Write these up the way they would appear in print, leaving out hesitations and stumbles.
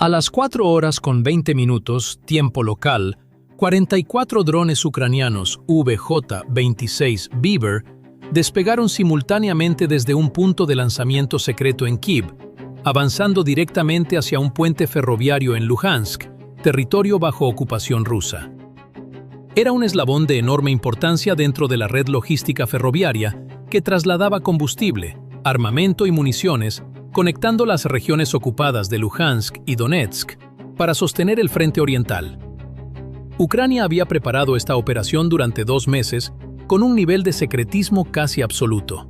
A las 4:20 tiempo local, 44 drones ucranianos VJ-26 Beaver despegaron simultáneamente desde un punto de lanzamiento secreto en Kyiv, avanzando directamente hacia un puente ferroviario en Luhansk, territorio bajo ocupación rusa. Era un eslabón de enorme importancia dentro de la red logística ferroviaria que trasladaba combustible, armamento y municiones, conectando las regiones ocupadas de Luhansk y Donetsk para sostener el frente oriental. Ucrania había preparado esta operación durante 2 meses con un nivel de secretismo casi absoluto.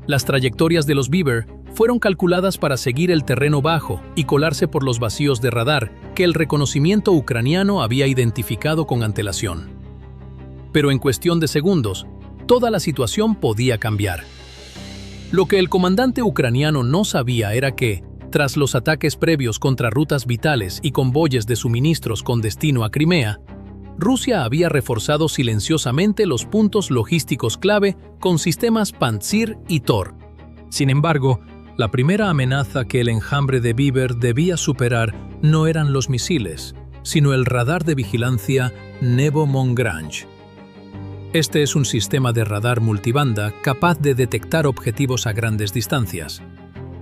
Las trayectorias de los Beaver fueron calculadas para seguir el terreno bajo y colarse por los vacíos de radar que el reconocimiento ucraniano había identificado con antelación. Pero en cuestión de segundos, toda la situación podía cambiar. Lo que el comandante ucraniano no sabía era que, tras los ataques previos contra rutas vitales y convoyes de suministros con destino a Crimea, Rusia había reforzado silenciosamente los puntos logísticos clave con sistemas Pantsir y Tor. Sin embargo, la primera amenaza que el enjambre de Beaver debía superar no eran los misiles, sino el radar de vigilancia Nebo-Mongrand. Este es un sistema de radar multibanda capaz de detectar objetivos a grandes distancias,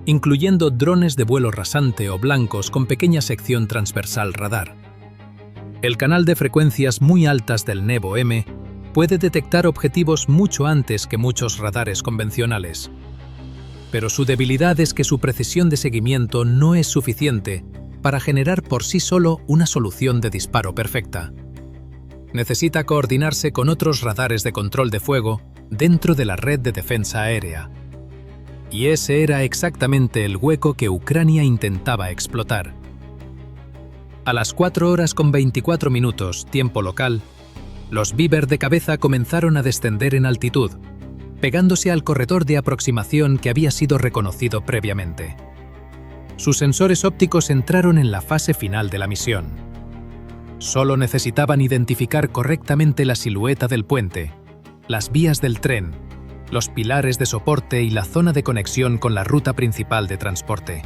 incluyendo drones de vuelo rasante o blancos con pequeña sección transversal radar. El canal de frecuencias muy altas del Nebo-M puede detectar objetivos mucho antes que muchos radares convencionales. Pero su debilidad es que su precisión de seguimiento no es suficiente para generar por sí solo una solución de disparo perfecta. Necesita coordinarse con otros radares de control de fuego dentro de la red de defensa aérea. Y ese era exactamente el hueco que Ucrania intentaba explotar. A las 4:24 tiempo local, los Beaver de cabeza comenzaron a descender en altitud, pegándose al corredor de aproximación que había sido reconocido previamente. Sus sensores ópticos entraron en la fase final de la misión. Solo necesitaban identificar correctamente la silueta del puente, las vías del tren, los pilares de soporte y la zona de conexión con la ruta principal de transporte.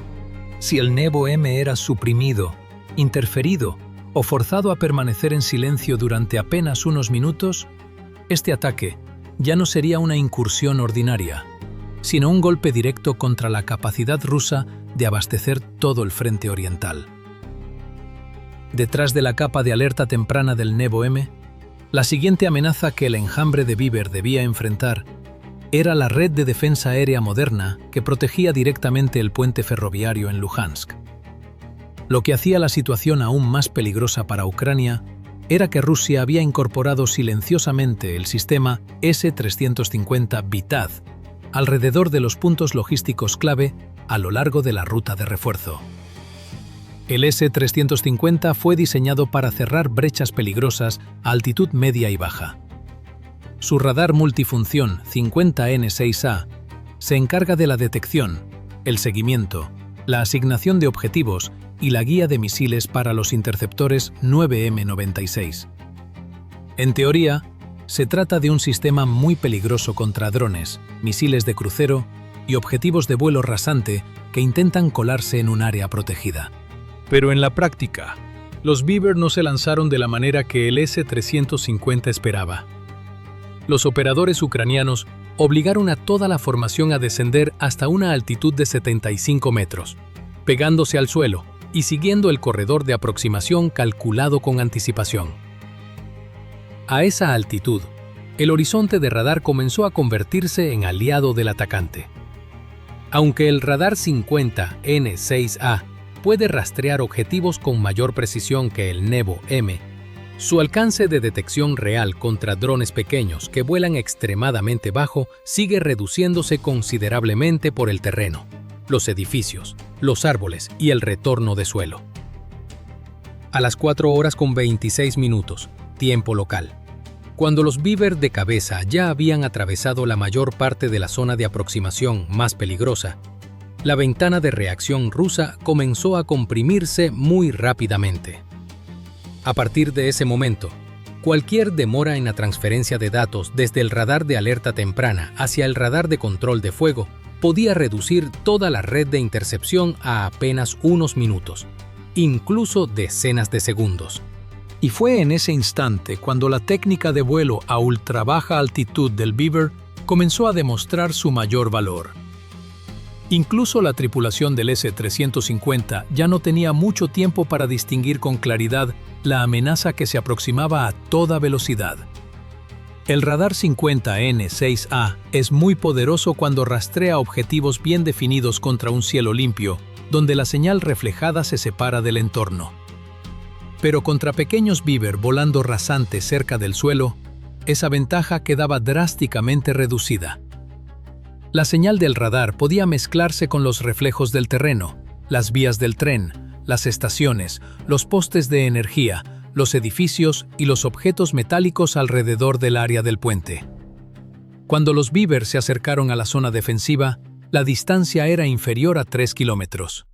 Si el Nebo-M era suprimido, interferido o forzado a permanecer en silencio durante apenas unos minutos, este ataque ya no sería una incursión ordinaria, sino un golpe directo contra la capacidad rusa de abastecer todo el frente oriental. Detrás de la capa de alerta temprana del Nebo-M, la siguiente amenaza que el enjambre de Beaver debía enfrentar era la red de defensa aérea moderna que protegía directamente el puente ferroviario en Luhansk. Lo que hacía la situación aún más peligrosa para Ucrania era que Rusia había incorporado silenciosamente el sistema S-350 Vitad alrededor de los puntos logísticos clave a lo largo de la ruta de refuerzo. El S-350 fue diseñado para cerrar brechas peligrosas a altitud media y baja. Su radar multifunción 50N6A se encarga de la detección, el seguimiento, la asignación de objetivos y la guía de misiles para los interceptores 9M96. En teoría, se trata de un sistema muy peligroso contra drones, misiles de crucero y objetivos de vuelo rasante que intentan colarse en un área protegida. Pero en la práctica, los Beaver no se lanzaron de la manera que el S-350 esperaba. Los operadores ucranianos obligaron a toda la formación a descender hasta una altitud de 75 metros, pegándose al suelo y siguiendo el corredor de aproximación calculado con anticipación. A esa altitud, el horizonte de radar comenzó a convertirse en aliado del atacante. Aunque el radar 50N6A puede rastrear objetivos con mayor precisión que el Nebo-M, su alcance de detección real contra drones pequeños que vuelan extremadamente bajo sigue reduciéndose considerablemente por el terreno, los edificios, los árboles y el retorno de suelo. A las 4:26 tiempo local, cuando los Beaver de cabeza ya habían atravesado la mayor parte de la zona de aproximación más peligrosa, la ventana de reacción rusa comenzó a comprimirse muy rápidamente. A partir de ese momento, cualquier demora en la transferencia de datos desde el radar de alerta temprana hacia el radar de control de fuego podía reducir toda la red de intercepción a apenas unos minutos, incluso decenas de segundos. Y fue en ese instante cuando la técnica de vuelo a ultra baja altitud del Beaver comenzó a demostrar su mayor valor. Incluso la tripulación del S-350 ya no tenía mucho tiempo para distinguir con claridad la amenaza que se aproximaba a toda velocidad. El radar 50N6A es muy poderoso cuando rastrea objetivos bien definidos contra un cielo limpio, donde la señal reflejada se separa del entorno. Pero contra pequeños Beaver volando rasante cerca del suelo, esa ventaja quedaba drásticamente reducida. La señal del radar podía mezclarse con los reflejos del terreno, las vías del tren, las estaciones, los postes de energía, los edificios y los objetos metálicos alrededor del área del puente. Cuando los Beaver se acercaron a la zona defensiva, la distancia era inferior a 3 kilómetros.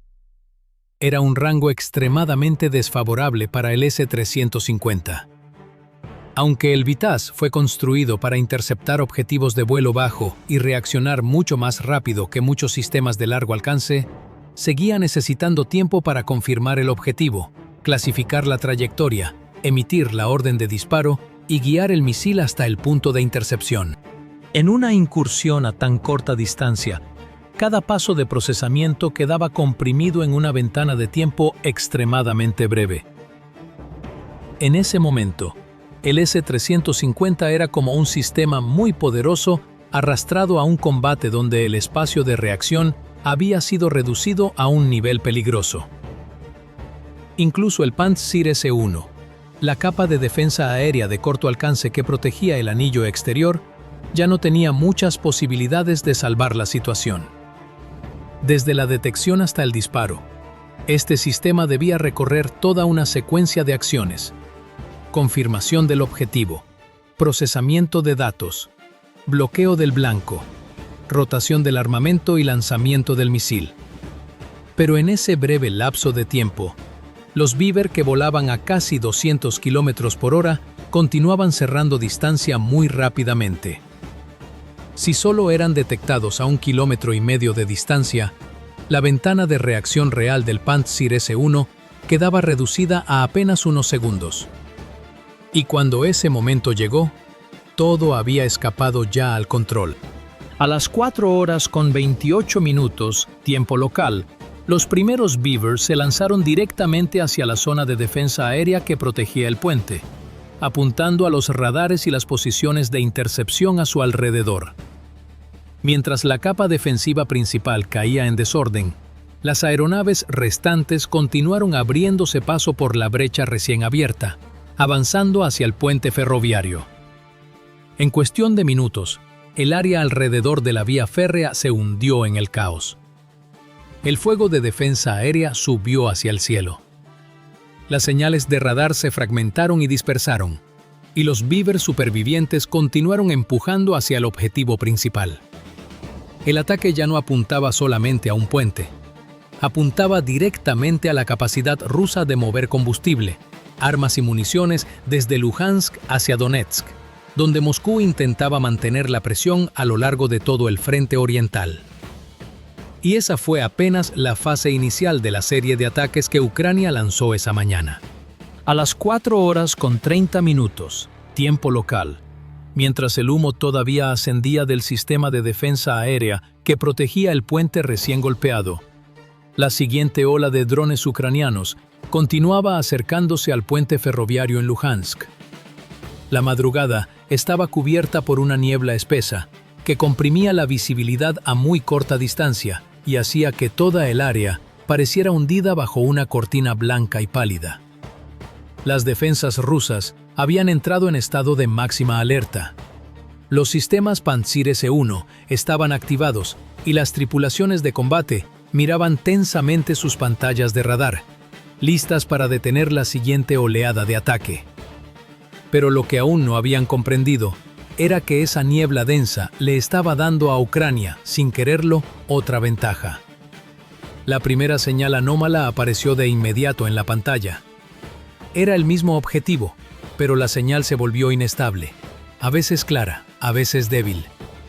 Era un rango extremadamente desfavorable para el S-350. Aunque el Vitaz fue construido para interceptar objetivos de vuelo bajo y reaccionar mucho más rápido que muchos sistemas de largo alcance, seguía necesitando tiempo para confirmar el objetivo, clasificar la trayectoria, emitir la orden de disparo y guiar el misil hasta el punto de intercepción. En una incursión a tan corta distancia, cada paso de procesamiento quedaba comprimido en una ventana de tiempo extremadamente breve. En ese momento, el S-350 era como un sistema muy poderoso arrastrado a un combate donde el espacio de reacción había sido reducido a un nivel peligroso. Incluso el Pantsir S-1, la capa de defensa aérea de corto alcance que protegía el anillo exterior, ya no tenía muchas posibilidades de salvar la situación. Desde la detección hasta el disparo, este sistema debía recorrer toda una secuencia de acciones: confirmación del objetivo, procesamiento de datos, bloqueo del blanco, rotación del armamento y lanzamiento del misil. Pero en ese breve lapso de tiempo, los Beaver que volaban a casi 200 km por hora continuaban cerrando distancia muy rápidamente. Si solo eran detectados a 1,5 kilómetros de distancia, la ventana de reacción real del Pantsir S-1 quedaba reducida a apenas unos segundos. Y cuando ese momento llegó, todo había escapado ya al control. A las 4:28 tiempo local, los primeros Beaver se lanzaron directamente hacia la zona de defensa aérea que protegía el puente, apuntando a los radares y las posiciones de intercepción a su alrededor. Mientras la capa defensiva principal caía en desorden, las aeronaves restantes continuaron abriéndose paso por la brecha recién abierta, avanzando hacia el puente ferroviario. En cuestión de minutos, el área alrededor de la vía férrea se hundió en el caos. El fuego de defensa aérea subió hacia el cielo. Las señales de radar se fragmentaron y dispersaron, y los Beaver supervivientes continuaron empujando hacia el objetivo principal. El ataque ya no apuntaba solamente a un puente. Apuntaba directamente a la capacidad rusa de mover combustible, armas y municiones desde Luhansk hacia Donetsk, donde Moscú intentaba mantener la presión a lo largo de todo el frente oriental. Y esa fue apenas la fase inicial de la serie de ataques que Ucrania lanzó esa mañana. A las 4:30, tiempo local, mientras el humo todavía ascendía del sistema de defensa aérea que protegía el puente recién golpeado, la siguiente ola de drones ucranianos continuaba acercándose al puente ferroviario en Luhansk. La madrugada estaba cubierta por una niebla espesa que comprimía la visibilidad a muy corta distancia y hacía que toda el área pareciera hundida bajo una cortina blanca y pálida. Las defensas rusas habían entrado en estado de máxima alerta. Los sistemas Pantsir S-1 estaban activados y las tripulaciones de combate miraban tensamente sus pantallas de radar, listas para detener la siguiente oleada de ataque. Pero lo que aún no habían comprendido era que esa niebla densa le estaba dando a Ucrania, sin quererlo, otra ventaja. La primera señal anómala apareció de inmediato en la pantalla. Era el mismo objetivo, pero la señal se volvió inestable, a veces clara, a veces débil,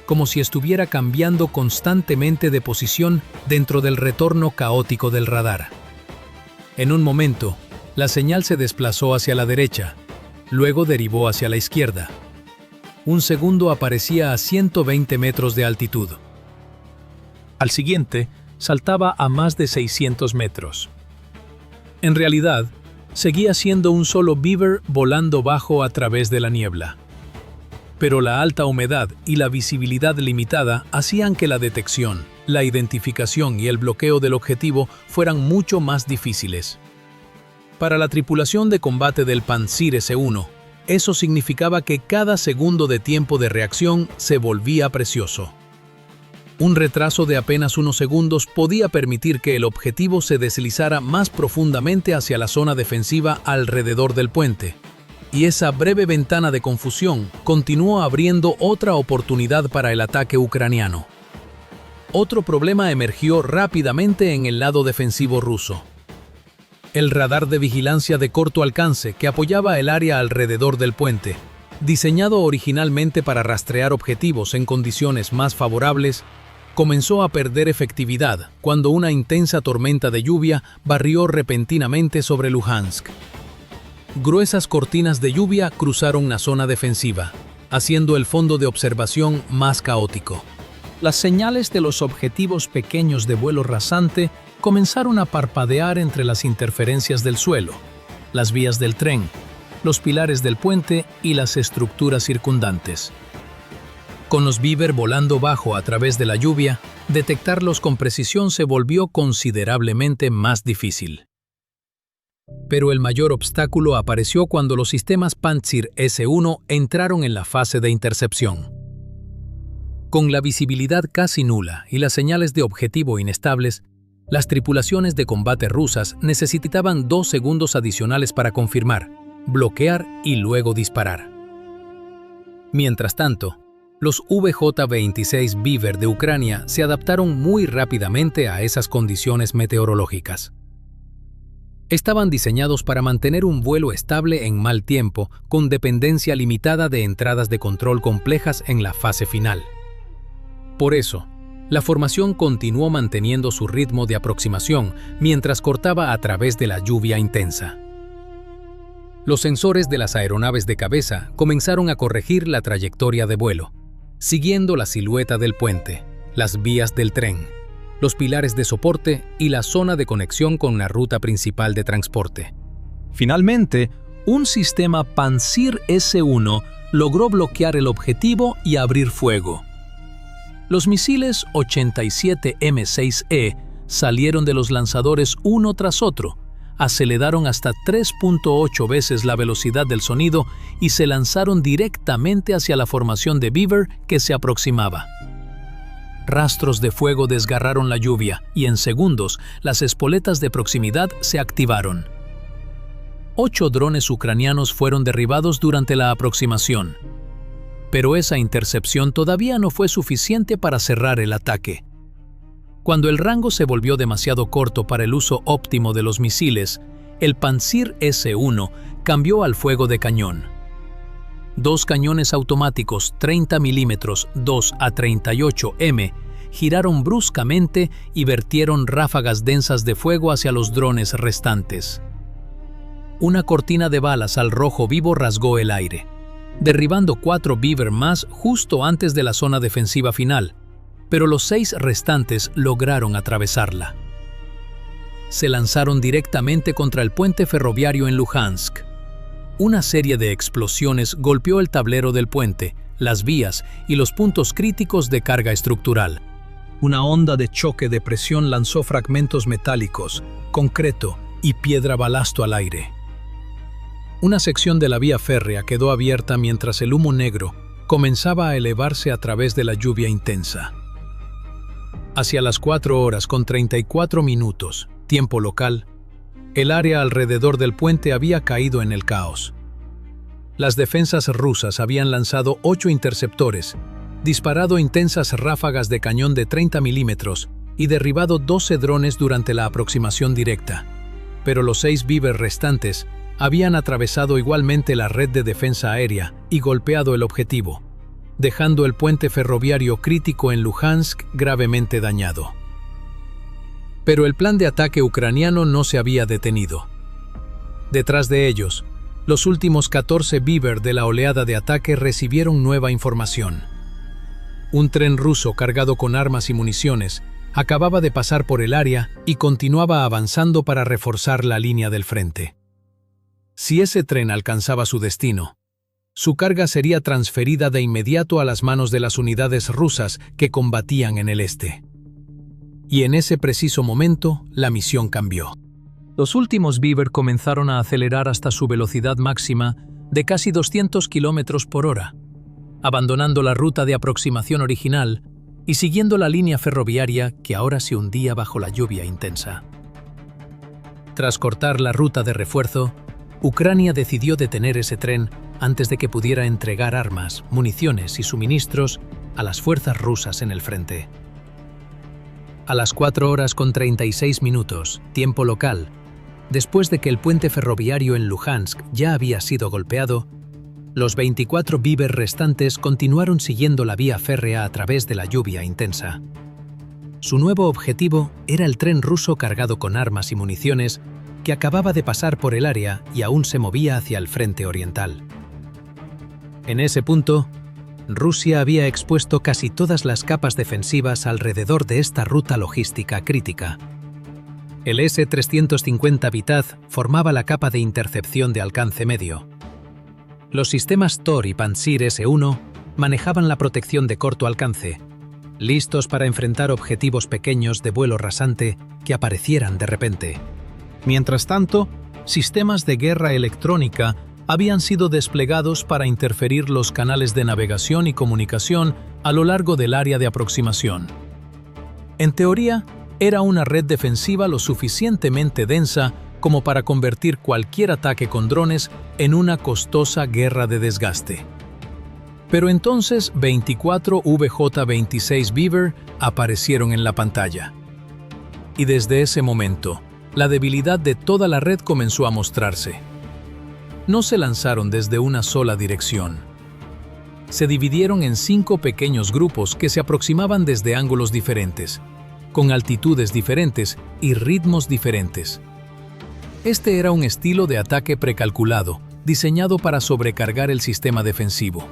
como si estuviera cambiando constantemente de posición dentro del retorno caótico del radar. En un momento, la señal se desplazó hacia la derecha, luego derivó hacia la izquierda. Un segundo aparecía a 120 metros de altitud. Al siguiente, saltaba a más de 600 metros. En realidad, seguía siendo un solo Beaver volando bajo a través de la niebla. Pero la alta humedad y la visibilidad limitada hacían que la detección, la identificación y el bloqueo del objetivo fueran mucho más difíciles. Para la tripulación de combate del Pantsir S-1, eso significaba que cada segundo de tiempo de reacción se volvía precioso. Un retraso de apenas unos segundos podía permitir que el objetivo se deslizara más profundamente hacia la zona defensiva alrededor del puente, y esa breve ventana de confusión continuó abriendo otra oportunidad para el ataque ucraniano. Otro problema emergió rápidamente en el lado defensivo ruso. El radar de vigilancia de corto alcance que apoyaba el área alrededor del puente, diseñado originalmente para rastrear objetivos en condiciones más favorables, comenzó a perder efectividad cuando una intensa tormenta de lluvia barrió repentinamente sobre Luhansk. Gruesas cortinas de lluvia cruzaron la zona defensiva, haciendo el fondo de observación más caótico. Las señales de los objetivos pequeños de vuelo rasante comenzaron a parpadear entre las interferencias del suelo, las vías del tren, los pilares del puente y las estructuras circundantes. Con los Beaver volando bajo a través de la lluvia, detectarlos con precisión se volvió considerablemente más difícil. Pero el mayor obstáculo apareció cuando los sistemas Pantsir S-1 entraron en la fase de intercepción. Con la visibilidad casi nula y las señales de objetivo inestables, las tripulaciones de combate rusas necesitaban 2 segundos adicionales para confirmar, bloquear y luego disparar. Mientras tanto, los VJ-26 Beaver de Ucrania se adaptaron muy rápidamente a esas condiciones meteorológicas. Estaban diseñados para mantener un vuelo estable en mal tiempo, con dependencia limitada de entradas de control complejas en la fase final. Por eso, la formación continuó manteniendo su ritmo de aproximación mientras cortaba a través de la lluvia intensa. Los sensores de las aeronaves de cabeza comenzaron a corregir la trayectoria de vuelo, siguiendo la silueta del puente, las vías del tren, los pilares de soporte y la zona de conexión con la ruta principal de transporte. Finalmente, un sistema Pantsir S-1 logró bloquear el objetivo y abrir fuego. Los misiles 87 M6E salieron de los lanzadores uno tras otro, aceleraron hasta 3.8 veces la velocidad del sonido y se lanzaron directamente hacia la formación de Beaver que se aproximaba. Rastros de fuego desgarraron la lluvia y en segundos las espoletas de proximidad se activaron. 8 drones ucranianos fueron derribados durante la aproximación. Pero esa intercepción todavía no fue suficiente para cerrar el ataque. Cuando el rango se volvió demasiado corto para el uso óptimo de los misiles, el Pantsir S-1 cambió al fuego de cañón. 2 cañones automáticos 30 mm 2 a 38 m giraron bruscamente y vertieron ráfagas densas de fuego hacia los drones restantes. Una cortina de balas al rojo vivo rasgó el aire, derribando 4 Beaver más justo antes de la zona defensiva final, pero los 6 restantes lograron atravesarla. Se lanzaron directamente contra el puente ferroviario en Luhansk. Una serie de explosiones golpeó el tablero del puente, las vías y los puntos críticos de carga estructural. Una onda de choque de presión lanzó fragmentos metálicos, concreto y piedra balasto al aire. Una sección de la vía férrea quedó abierta mientras el humo negro comenzaba a elevarse a través de la lluvia intensa. Hacia las 4:34, tiempo local, el área alrededor del puente había caído en el caos. Las defensas rusas habían lanzado 8 interceptores, disparado intensas ráfagas de cañón de 30 milímetros y derribado 12 drones durante la aproximación directa. Pero los 6 Beaver restantes habían atravesado igualmente la red de defensa aérea y golpeado el objetivo, dejando el puente ferroviario crítico en Luhansk gravemente dañado. Pero el plan de ataque ucraniano no se había detenido. Detrás de ellos, los últimos 14 Beaver de la oleada de ataque recibieron nueva información. Un tren ruso cargado con armas y municiones acababa de pasar por el área y continuaba avanzando para reforzar la línea del frente. Si ese tren alcanzaba su destino, su carga sería transferida de inmediato a las manos de las unidades rusas que combatían en el este. Y en ese preciso momento, la misión cambió. Los últimos Beaver comenzaron a acelerar hasta su velocidad máxima de casi 200 km por hora, abandonando la ruta de aproximación original y siguiendo la línea ferroviaria que ahora se hundía bajo la lluvia intensa. Tras cortar la ruta de refuerzo, Ucrania decidió detener ese tren antes de que pudiera entregar armas, municiones y suministros a las fuerzas rusas en el frente. A las 4:36, tiempo local, después de que el puente ferroviario en Luhansk ya había sido golpeado, los 24 Beaver restantes continuaron siguiendo la vía férrea a través de la lluvia intensa. Su nuevo objetivo era el tren ruso cargado con armas y municiones que acababa de pasar por el área y aún se movía hacia el frente oriental. En ese punto, Rusia había expuesto casi todas las capas defensivas alrededor de esta ruta logística crítica. El S-350 Vitaz formaba la capa de intercepción de alcance medio. Los sistemas Tor y Pantsir S-1 manejaban la protección de corto alcance, listos para enfrentar objetivos pequeños de vuelo rasante que aparecieran de repente. Mientras tanto, sistemas de guerra electrónica habían sido desplegados para interferir los canales de navegación y comunicación a lo largo del área de aproximación. En teoría, era una red defensiva lo suficientemente densa como para convertir cualquier ataque con drones en una costosa guerra de desgaste. Pero entonces 24 VJ-26 Beaver aparecieron en la pantalla. Y desde ese momento, la debilidad de toda la red comenzó a mostrarse. No se lanzaron desde una sola dirección. Se dividieron en 5 pequeños grupos que se aproximaban desde ángulos diferentes, con altitudes diferentes y ritmos diferentes. Este era un estilo de ataque precalculado, diseñado para sobrecargar el sistema defensivo.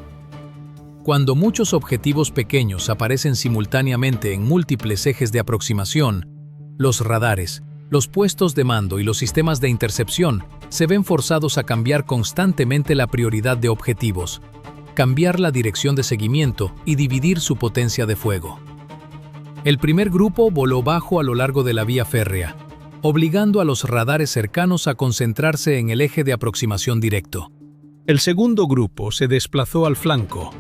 Cuando muchos objetivos pequeños aparecen simultáneamente en múltiples ejes de aproximación, los radares, los puestos de mando y los sistemas de intercepción se ven forzados a cambiar constantemente la prioridad de objetivos, cambiar la dirección de seguimiento y dividir su potencia de fuego. El primer grupo voló bajo a lo largo de la vía férrea, obligando a los radares cercanos a concentrarse en el eje de aproximación directo. El segundo grupo se desplazó al flanco,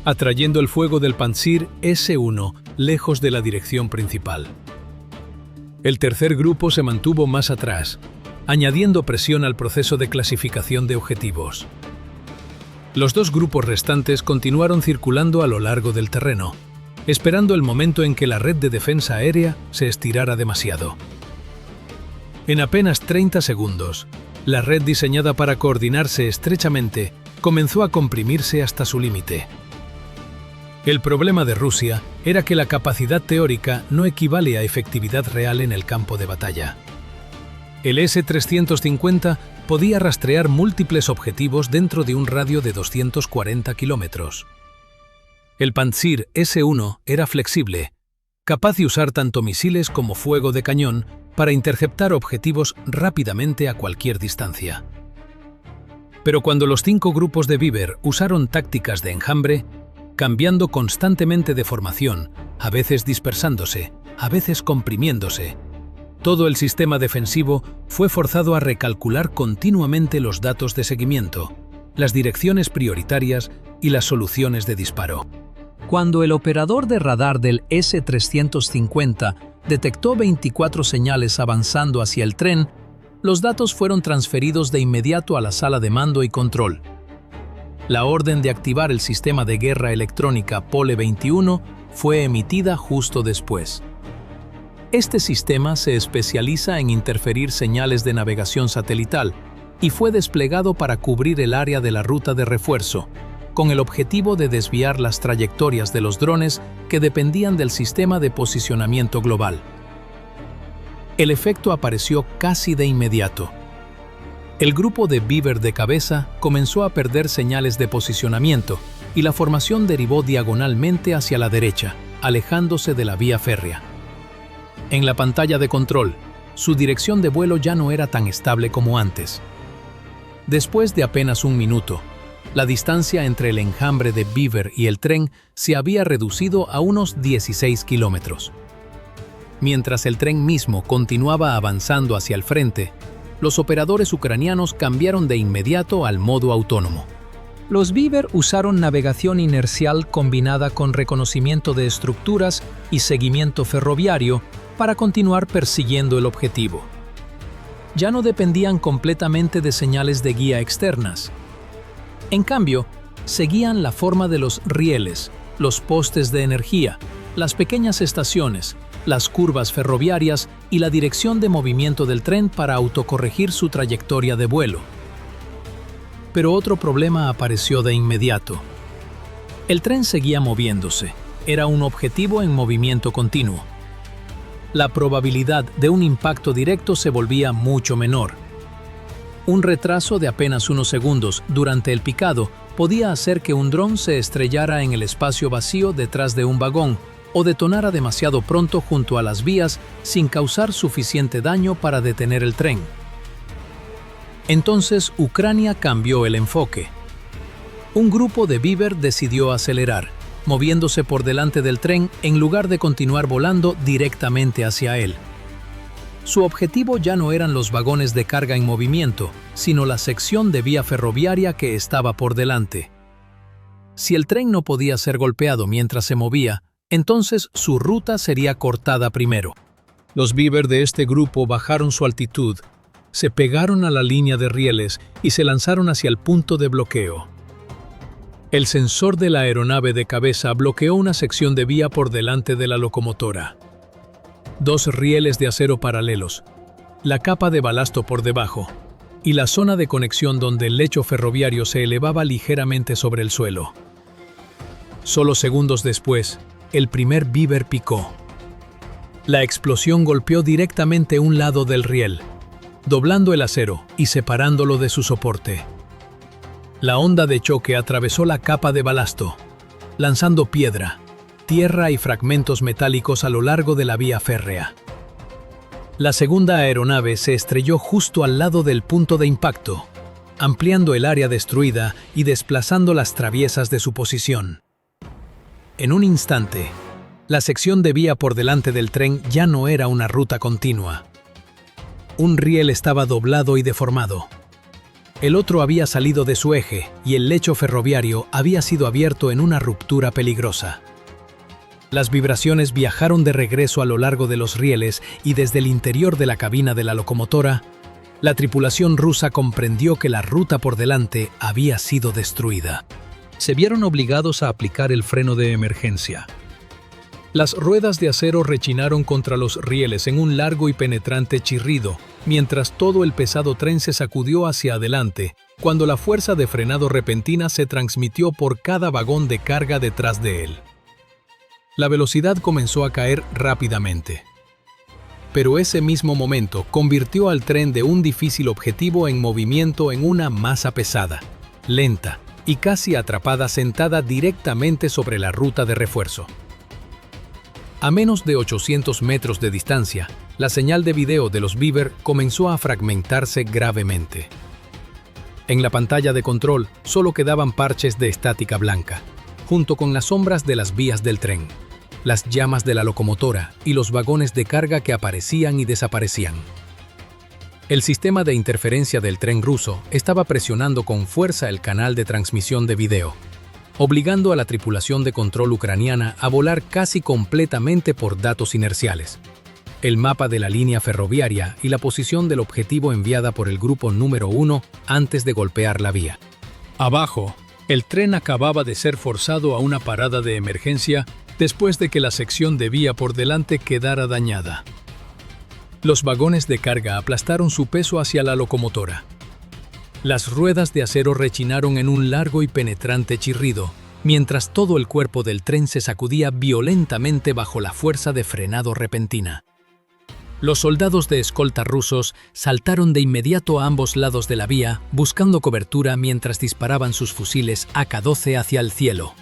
atrayendo el fuego del Pantsir S-1 lejos de la dirección principal. El tercer grupo se mantuvo más atrás, añadiendo presión al proceso de clasificación de objetivos. Los 2 grupos restantes continuaron circulando a lo largo del terreno, esperando el momento en que la red de defensa aérea se estirara demasiado. En apenas 30 segundos, la red diseñada para coordinarse estrechamente comenzó a comprimirse hasta su límite. El problema de Rusia era que la capacidad teórica no equivale a efectividad real en el campo de batalla. El S-350 podía rastrear múltiples objetivos dentro de un radio de 240 kilómetros. El Pantsir S-1 era flexible, capaz de usar tanto misiles como fuego de cañón para interceptar objetivos rápidamente a cualquier distancia. Pero cuando los 5 grupos de Beaver usaron tácticas de enjambre, cambiando constantemente de formación, a veces dispersándose, a veces comprimiéndose, todo el sistema defensivo fue forzado a recalcular continuamente los datos de seguimiento, las direcciones prioritarias y las soluciones de disparo. Cuando el operador de radar del S-350 detectó 24 señales avanzando hacia el tren, los datos fueron transferidos de inmediato a la sala de mando y control. La orden de activar el sistema de guerra electrónica Pole 21 fue emitida justo después. Este sistema se especializa en interferir señales de navegación satelital y fue desplegado para cubrir el área de la ruta de refuerzo, con el objetivo de desviar las trayectorias de los drones que dependían del sistema de posicionamiento global. El efecto apareció casi de inmediato. El grupo de Beaver de cabeza comenzó a perder señales de posicionamiento y la formación derivó diagonalmente hacia la derecha, alejándose de la vía férrea. En la pantalla de control, su dirección de vuelo ya no era tan estable como antes. Después de apenas un minuto, la distancia entre el enjambre de Beaver y el tren se había reducido a unos 16 kilómetros. Mientras el tren mismo continuaba avanzando hacia el frente, los operadores ucranianos cambiaron de inmediato al modo autónomo. Los Beaver usaron navegación inercial combinada con reconocimiento de estructuras y seguimiento ferroviario para continuar persiguiendo el objetivo. Ya no dependían completamente de señales de guía externas. En cambio, seguían la forma de los rieles, los postes de energía, las pequeñas estaciones, las curvas ferroviarias y la dirección de movimiento del tren para autocorregir su trayectoria de vuelo. Pero otro problema apareció de inmediato. El tren seguía moviéndose. Era un objetivo en movimiento continuo. La probabilidad de un impacto directo se volvía mucho menor. Un retraso de apenas unos segundos durante el picado podía hacer que un dron se estrellara en el espacio vacío detrás de un vagón o detonara demasiado pronto junto a las vías sin causar suficiente daño para detener el tren. Entonces Ucrania cambió el enfoque. Un grupo de Beaver decidió acelerar, moviéndose por delante del tren en lugar de continuar volando directamente hacia él. Su objetivo ya no eran los vagones de carga en movimiento, sino la sección de vía ferroviaria que estaba por delante. Si el tren no podía ser golpeado mientras se movía, entonces su ruta sería cortada primero. Los Beaver de este grupo bajaron su altitud, se pegaron a la línea de rieles y se lanzaron hacia el punto de bloqueo. El sensor de la aeronave de cabeza bloqueó una sección de vía por delante de la locomotora. 2 rieles de acero paralelos, la capa de balasto por debajo y la zona de conexión donde el lecho ferroviario se elevaba ligeramente sobre el suelo. Solo segundos después, el primer Beaver picó. La explosión golpeó directamente un lado del riel, doblando el acero y separándolo de su soporte. La onda de choque atravesó la capa de balasto, lanzando piedra, tierra y fragmentos metálicos a lo largo de la vía férrea. La segunda aeronave se estrelló justo al lado del punto de impacto, ampliando el área destruida y desplazando las traviesas de su posición. En un instante, la sección de vía por delante del tren ya no era una ruta continua. Un riel estaba doblado y deformado. El otro había salido de su eje y el lecho ferroviario había sido abierto en una ruptura peligrosa. Las vibraciones viajaron de regreso a lo largo de los rieles y desde el interior de la cabina de la locomotora, la tripulación rusa comprendió que la ruta por delante había sido destruida. Se vieron obligados a aplicar el freno de emergencia. Las ruedas de acero rechinaron contra los rieles en un largo y penetrante chirrido, mientras todo el pesado tren se sacudió hacia adelante, cuando la fuerza de frenado repentina se transmitió por cada vagón de carga detrás de él. La velocidad comenzó a caer rápidamente. Pero ese mismo momento convirtió al tren de un difícil objetivo en movimiento en una masa pesada, lenta y casi atrapada sentada directamente sobre la ruta de refuerzo. A menos de 800 metros de distancia, la señal de video de los Beaver comenzó a fragmentarse gravemente. En la pantalla de control solo quedaban parches de estática blanca, junto con las sombras de las vías del tren, las llamas de la locomotora y los vagones de carga que aparecían y desaparecían. El sistema de interferencia del tren ruso estaba presionando con fuerza el canal de transmisión de video, obligando a la tripulación de control ucraniana a volar casi completamente por datos inerciales. El mapa de la línea ferroviaria y la posición del objetivo enviada por el grupo número 1 antes de golpear la vía. Abajo, el tren acababa de ser forzado a una parada de emergencia después de que la sección de vía por delante quedara dañada. Los vagones de carga aplastaron su peso hacia la locomotora. Las ruedas de acero rechinaron en un largo y penetrante chirrido, mientras todo el cuerpo del tren se sacudía violentamente bajo la fuerza de frenado repentina. Los soldados de escolta rusos saltaron de inmediato a ambos lados de la vía, buscando cobertura mientras disparaban sus fusiles AK-12 hacia el cielo.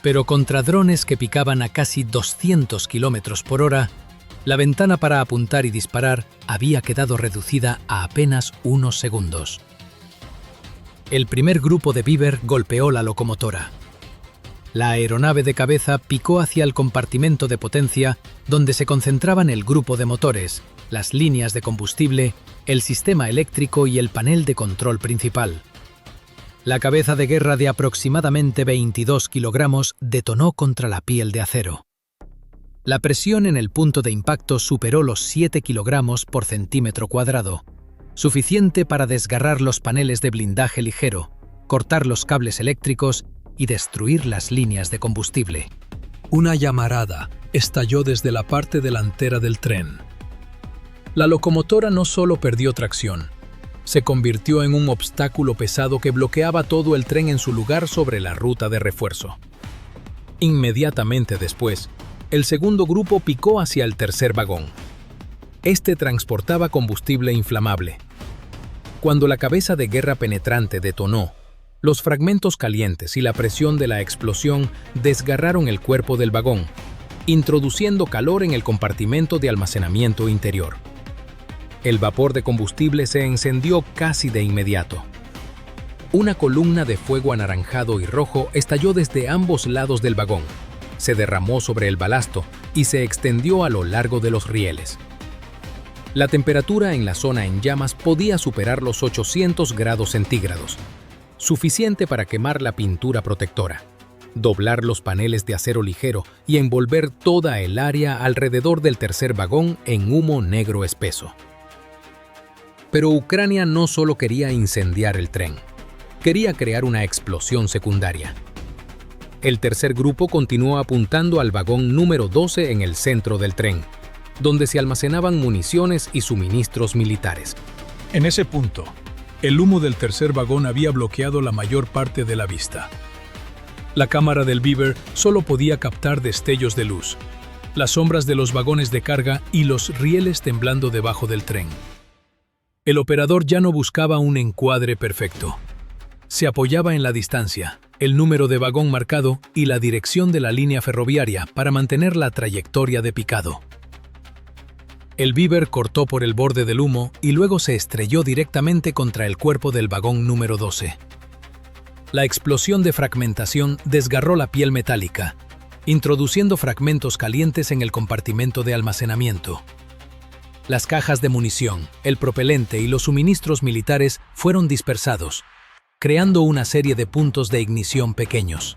Pero contra drones que picaban a casi 200 km por hora, la ventana para apuntar y disparar había quedado reducida a apenas unos segundos. El primer grupo de Beaver golpeó la locomotora. La aeronave de cabeza picó hacia el compartimento de potencia, donde se concentraban el grupo de motores, las líneas de combustible, el sistema eléctrico y el panel de control principal. La cabeza de guerra de aproximadamente 22 kilogramos detonó contra la piel de acero. La presión en el punto de impacto superó los 7 kilogramos por centímetro cuadrado, suficiente para desgarrar los paneles de blindaje ligero, cortar los cables eléctricos y destruir las líneas de combustible. Una llamarada estalló desde la parte delantera del tren. La locomotora no solo perdió tracción, se convirtió en un obstáculo pesado que bloqueaba todo el tren en su lugar sobre la ruta de refuerzo. Inmediatamente después, el segundo grupo picó hacia el tercer vagón. Este transportaba combustible inflamable. Cuando la cabeza de guerra penetrante detonó, los fragmentos calientes y la presión de la explosión desgarraron el cuerpo del vagón, introduciendo calor en el compartimento de almacenamiento interior. El vapor de combustible se encendió casi de inmediato. Una columna de fuego anaranjado y rojo estalló desde ambos lados del vagón, se derramó sobre el balasto y se extendió a lo largo de los rieles. La temperatura en la zona en llamas podía superar los 800 grados centígrados, suficiente para quemar la pintura protectora, doblar los paneles de acero ligero y envolver toda el área alrededor del tercer vagón en humo negro espeso. Pero Ucrania no solo quería incendiar el tren, quería crear una explosión secundaria. El tercer grupo continuó apuntando al vagón número 12 en el centro del tren, donde se almacenaban municiones y suministros militares. En ese punto, el humo del tercer vagón había bloqueado la mayor parte de la vista. La cámara del Beaver solo podía captar destellos de luz, las sombras de los vagones de carga y los rieles temblando debajo del tren. El operador ya no buscaba un encuadre perfecto. Se apoyaba en la distancia, el número de vagón marcado y la dirección de la línea ferroviaria para mantener la trayectoria de picado. El Beaver cortó por el borde del humo y luego se estrelló directamente contra el cuerpo del vagón número 12. La explosión de fragmentación desgarró la piel metálica, introduciendo fragmentos calientes en el compartimento de almacenamiento. Las cajas de munición, el propelente y los suministros militares fueron dispersados, creando una serie de puntos de ignición pequeños.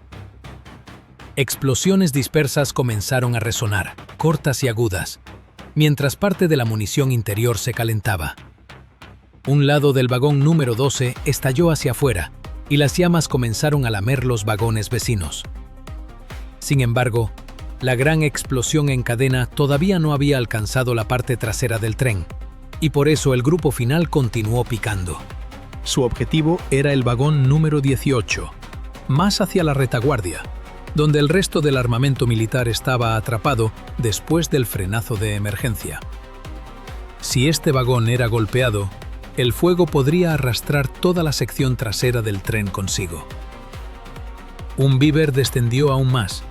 Explosiones dispersas comenzaron a resonar, cortas y agudas, mientras parte de la munición interior se calentaba. Un lado del vagón número 12 estalló hacia afuera y las llamas comenzaron a lamer los vagones vecinos. Sin embargo, la gran explosión en cadena todavía no había alcanzado la parte trasera del tren, y por eso el grupo final continuó picando. Su objetivo era el vagón número 18, más hacia la retaguardia, donde el resto del armamento militar estaba atrapado después del frenazo de emergencia. Si este vagón era golpeado, el fuego podría arrastrar toda la sección trasera del tren consigo. Un Beaver descendió aún más,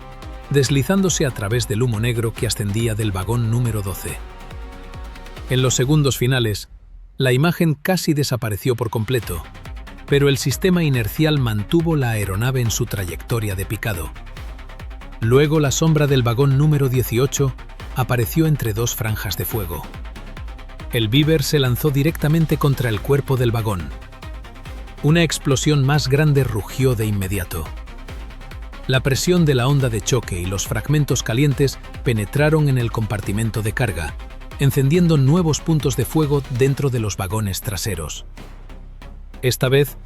deslizándose a través del humo negro que ascendía del vagón número 12. En los segundos finales, la imagen casi desapareció por completo, pero el sistema inercial mantuvo la aeronave en su trayectoria de picado. Luego la sombra del vagón número 18 apareció entre dos franjas de fuego. El Beaver se lanzó directamente contra el cuerpo del vagón. Una explosión más grande rugió de inmediato. La presión de la onda de choque y los fragmentos calientes penetraron en el compartimento de carga, encendiendo nuevos puntos de fuego dentro de los vagones traseros. Esta vez,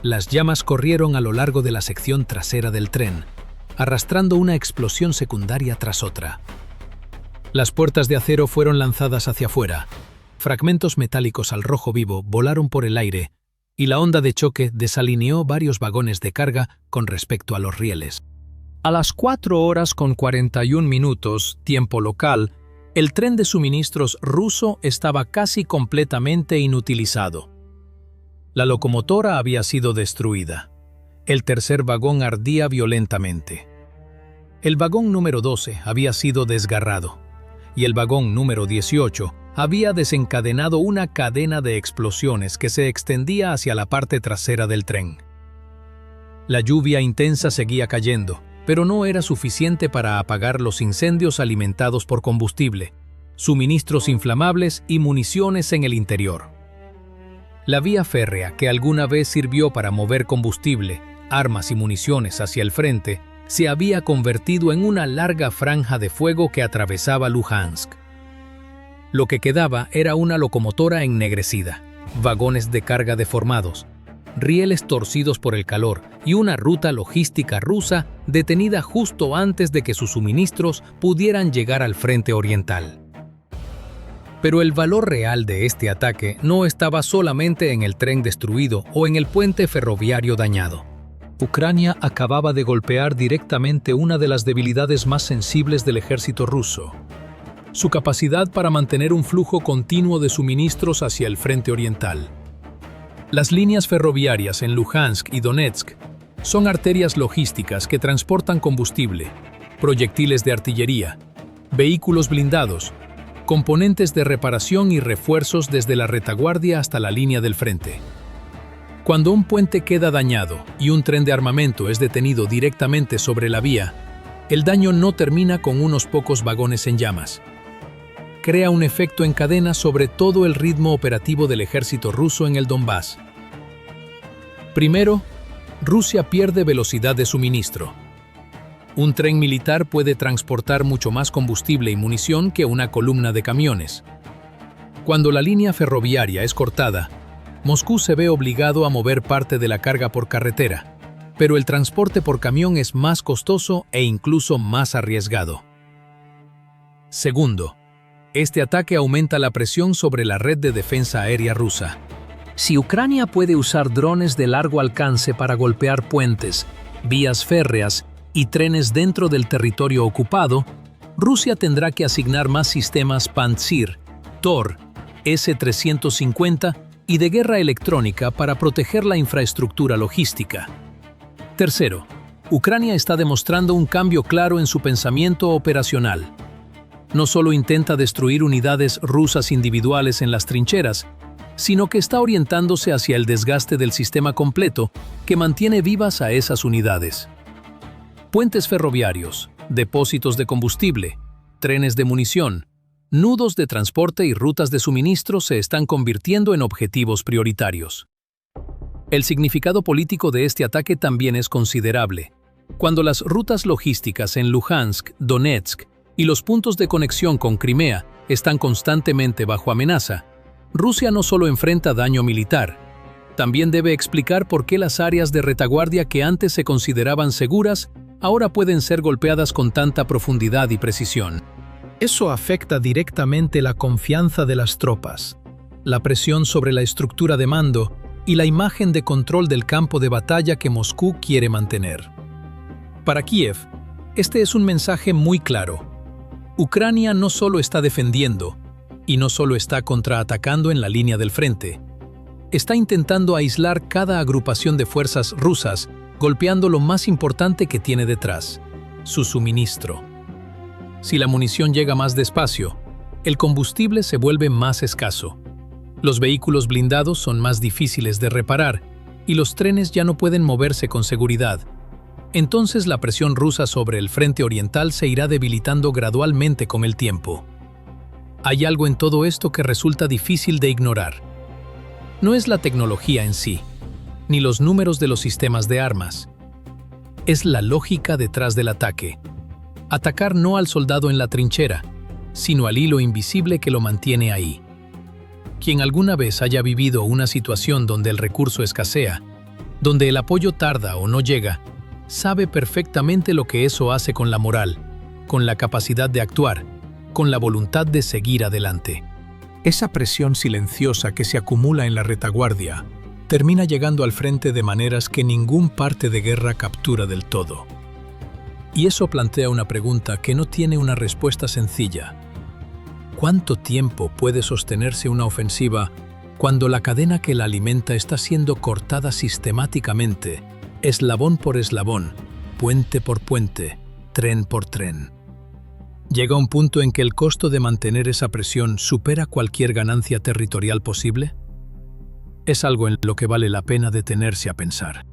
las llamas corrieron a lo largo de la sección trasera del tren, arrastrando una explosión secundaria tras otra. Las puertas de acero fueron lanzadas hacia afuera, fragmentos metálicos al rojo vivo volaron por el aire y la onda de choque desalineó varios vagones de carga con respecto a los rieles. A las 4:41 tiempo local, El tren de suministros ruso estaba casi completamente inutilizado. La locomotora había sido destruida. El tercer vagón ardía violentamente. El vagón número 12 había sido desgarrado, y el vagón número 18 había desencadenado una cadena de explosiones que se extendía hacia la parte trasera del tren. La lluvia intensa seguía cayendo, pero no era suficiente para apagar los incendios alimentados por combustible, suministros inflamables y municiones en el interior. La vía férrea, que alguna vez sirvió para mover combustible, armas y municiones hacia el frente, se había convertido en una larga franja de fuego que atravesaba Luhansk. Lo que quedaba era una locomotora ennegrecida, vagones de carga deformados, rieles torcidos por el calor y una ruta logística rusa detenida justo antes de que sus suministros pudieran llegar al frente oriental. Pero el valor real de este ataque no estaba solamente en el tren destruido o en el puente ferroviario dañado. Ucrania acababa de golpear directamente una de las debilidades más sensibles del ejército ruso: su capacidad para mantener un flujo continuo de suministros hacia el frente oriental. Las líneas ferroviarias en Luhansk y Donetsk son arterias logísticas que transportan combustible, proyectiles de artillería, vehículos blindados, componentes de reparación y refuerzos desde la retaguardia hasta la línea del frente. Cuando un puente queda dañado y un tren de armamento es detenido directamente sobre la vía, el daño no termina con unos pocos vagones en llamas. Crea un efecto en cadena sobre todo el ritmo operativo del ejército ruso en el Donbass. Primero, Rusia pierde velocidad de suministro. Un tren militar puede transportar mucho más combustible y munición que una columna de camiones. Cuando la línea ferroviaria es cortada, Moscú se ve obligado a mover parte de la carga por carretera, pero el transporte por camión es más costoso e incluso más arriesgado. Segundo, este ataque aumenta la presión sobre la red de defensa aérea rusa. Si Ucrania puede usar drones de largo alcance para golpear puentes, vías férreas y trenes dentro del territorio ocupado, Rusia tendrá que asignar más sistemas Pantsir, Tor, S-350 y de guerra electrónica para proteger la infraestructura logística. Tercero, Ucrania está demostrando un cambio claro en su pensamiento operacional. No solo intenta destruir unidades rusas individuales en las trincheras, sino que está orientándose hacia el desgaste del sistema completo que mantiene vivas a esas unidades. Puentes ferroviarios, depósitos de combustible, trenes de munición, nudos de transporte y rutas de suministro se están convirtiendo en objetivos prioritarios. El significado político de este ataque también es considerable. Cuando las rutas logísticas en Luhansk, Donetsk y los puntos de conexión con Crimea están constantemente bajo amenaza, Rusia no solo enfrenta daño militar, también debe explicar por qué las áreas de retaguardia que antes se consideraban seguras ahora pueden ser golpeadas con tanta profundidad y precisión. Eso afecta directamente la confianza de las tropas, la presión sobre la estructura de mando y la imagen de control del campo de batalla que Moscú quiere mantener. Para Kiev, este es un mensaje muy claro. Ucrania no solo está defendiendo, y no solo está contraatacando en la línea del frente, está intentando aislar cada agrupación de fuerzas rusas, golpeando lo más importante que tiene detrás, su suministro. Si la munición llega más despacio, el combustible se vuelve más escaso. Los vehículos blindados son más difíciles de reparar y los trenes ya no pueden moverse con seguridad. Entonces la presión rusa sobre el frente oriental se irá debilitando gradualmente con el tiempo. Hay algo en todo esto que resulta difícil de ignorar. No es la tecnología en sí, ni los números de los sistemas de armas. Es la lógica detrás del ataque. Atacar no al soldado en la trinchera, sino al hilo invisible que lo mantiene ahí. Quien alguna vez haya vivido una situación donde el recurso escasea, donde el apoyo tarda o no llega, sabe perfectamente lo que eso hace con la moral, con la capacidad de actuar, con la voluntad de seguir adelante. Esa presión silenciosa que se acumula en la retaguardia termina llegando al frente de maneras que ningún parte de guerra captura del todo. Y eso plantea una pregunta que no tiene una respuesta sencilla. ¿Cuánto tiempo puede sostenerse una ofensiva cuando la cadena que la alimenta está siendo cortada sistemáticamente, eslabón por eslabón, puente por puente, tren por tren? ¿Llega un punto en que el costo de mantener esa presión supera cualquier ganancia territorial posible? Es algo en lo que vale la pena detenerse a pensar.